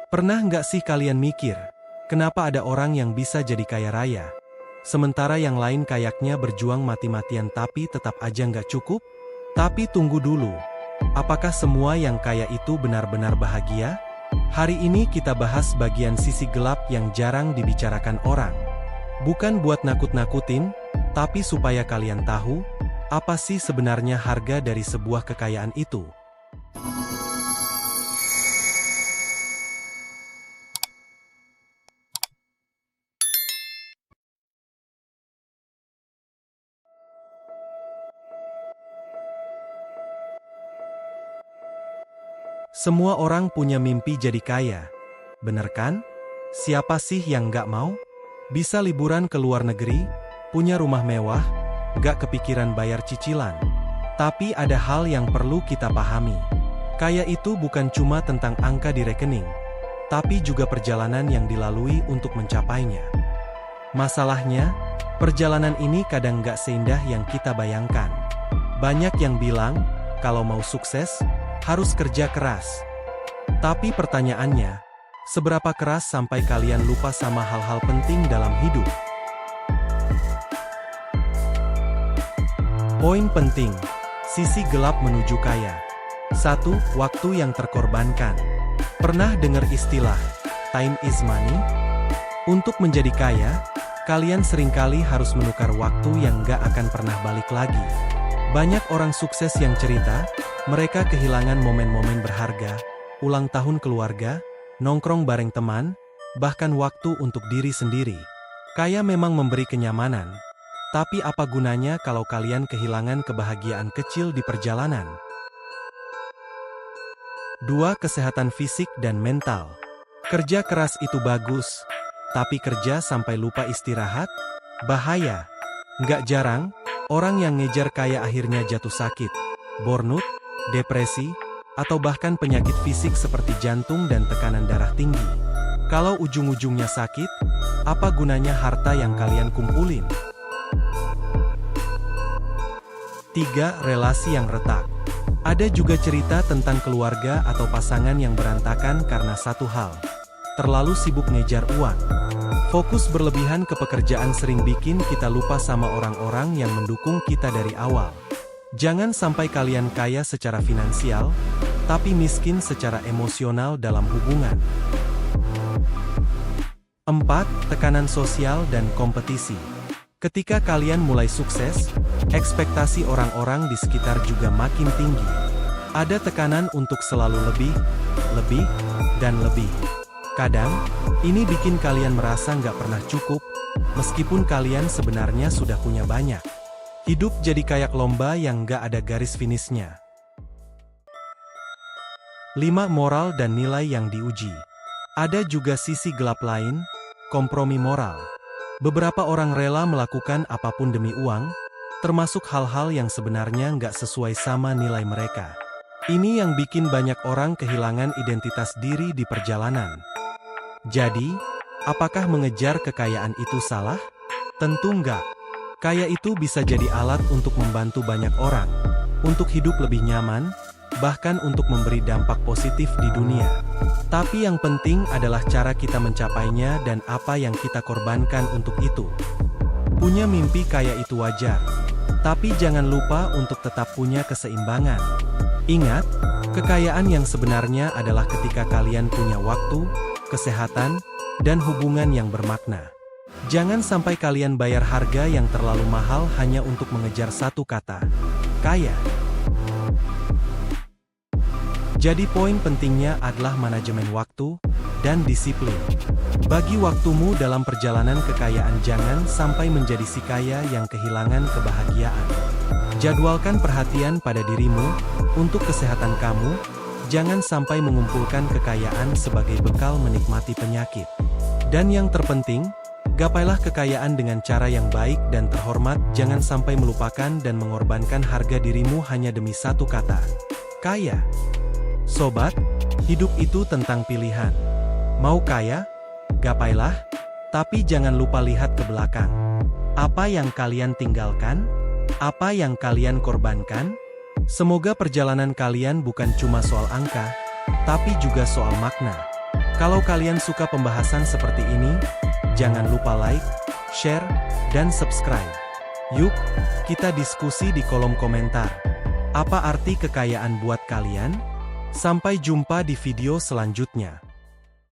Pernah nggak sih kalian mikir, kenapa ada orang yang bisa jadi kaya raya, sementara yang lain kayaknya berjuang mati-matian tapi tetap aja nggak cukup? Tapi tunggu dulu, apakah semua yang kaya itu benar-benar bahagia? Hari ini kita bahas bagian sisi gelap yang jarang dibicarakan orang. Bukan buat nakut-nakutin, tapi supaya kalian tahu, apa sih sebenarnya harga dari sebuah kekayaan itu. Semua orang punya mimpi jadi kaya. Bener kan? Siapa sih yang nggak mau? Bisa liburan ke luar negeri, punya rumah mewah, nggak kepikiran bayar cicilan. Tapi ada hal yang perlu kita pahami. Kaya itu bukan cuma tentang angka di rekening, tapi juga perjalanan yang dilalui untuk mencapainya. Masalahnya, perjalanan ini kadang nggak seindah yang kita bayangkan. Banyak yang bilang, kalau mau sukses, harus kerja keras. Tapi pertanyaannya, seberapa keras sampai kalian lupa sama hal-hal penting dalam hidup? Poin penting, sisi gelap menuju kaya. 1. Waktu yang terkorbankan. Pernah dengar istilah, time is money? Untuk menjadi kaya, kalian seringkali harus menukar waktu yang gak akan pernah balik lagi. Banyak orang sukses yang cerita, mereka kehilangan momen-momen berharga, ulang tahun keluarga, nongkrong bareng teman, bahkan waktu untuk diri sendiri. Kaya memang memberi kenyamanan, tapi apa gunanya kalau kalian kehilangan kebahagiaan kecil di perjalanan? 2. Kesehatan fisik dan mental. Kerja keras itu bagus, tapi kerja sampai lupa istirahat? Bahaya. Nggak jarang, orang yang ngejar kaya akhirnya jatuh sakit, burnout, depresi, atau bahkan penyakit fisik seperti jantung dan tekanan darah tinggi. Kalau ujung-ujungnya sakit, apa gunanya harta yang kalian kumpulin? 3. Relasi yang retak. Ada juga cerita tentang keluarga atau pasangan yang berantakan karena satu hal. Terlalu sibuk ngejar uang. Fokus berlebihan ke pekerjaan sering bikin kita lupa sama orang-orang yang mendukung kita dari awal. Jangan sampai kalian kaya secara finansial, tapi miskin secara emosional dalam hubungan. 4. Tekanan sosial dan kompetisi. Ketika kalian mulai sukses, ekspektasi orang-orang di sekitar juga makin tinggi. Ada tekanan untuk selalu lebih, dan lebih. Kadang, ini bikin kalian merasa nggak pernah cukup, meskipun kalian sebenarnya sudah punya banyak. Hidup jadi kayak lomba yang nggak ada garis finishnya. 5. Moral dan nilai yang diuji. Ada juga sisi gelap lain, kompromi moral. Beberapa orang rela melakukan apapun demi uang, termasuk hal-hal yang sebenarnya nggak sesuai sama nilai mereka. Ini yang bikin banyak orang kehilangan identitas diri di perjalanan. Jadi, apakah mengejar kekayaan itu salah? Tentu enggak. Kaya itu bisa jadi alat untuk membantu banyak orang, untuk hidup lebih nyaman, bahkan untuk memberi dampak positif di dunia. Tapi yang penting adalah cara kita mencapainya dan apa yang kita korbankan untuk itu. Punya mimpi kaya itu wajar, tapi jangan lupa untuk tetap punya keseimbangan. Ingat, kekayaan yang sebenarnya adalah ketika kalian punya waktu, kesehatan, dan hubungan yang bermakna. Jangan sampai kalian bayar harga yang terlalu mahal hanya untuk mengejar satu kata, kaya. Jadi poin pentingnya adalah manajemen waktu dan disiplin. Bagi waktumu dalam perjalanan kekayaan, jangan sampai menjadi si kaya yang kehilangan kebahagiaan. Jadwalkan perhatian pada dirimu, untuk kesehatan kamu, jangan sampai mengumpulkan kekayaan sebagai bekal menikmati penyakit. Dan yang terpenting, gapailah kekayaan dengan cara yang baik dan terhormat, jangan sampai melupakan dan mengorbankan harga dirimu hanya demi satu kata, kaya. Sobat, hidup itu tentang pilihan. Mau kaya? Gapailah, tapi jangan lupa lihat ke belakang. Apa yang kalian tinggalkan? Apa yang kalian korbankan? Semoga perjalanan kalian bukan cuma soal angka, tapi juga soal makna. Kalau kalian suka pembahasan seperti ini, jangan lupa like, share, dan subscribe. Yuk, kita diskusi di kolom komentar. Apa arti kekayaan buat kalian? Sampai jumpa di video selanjutnya.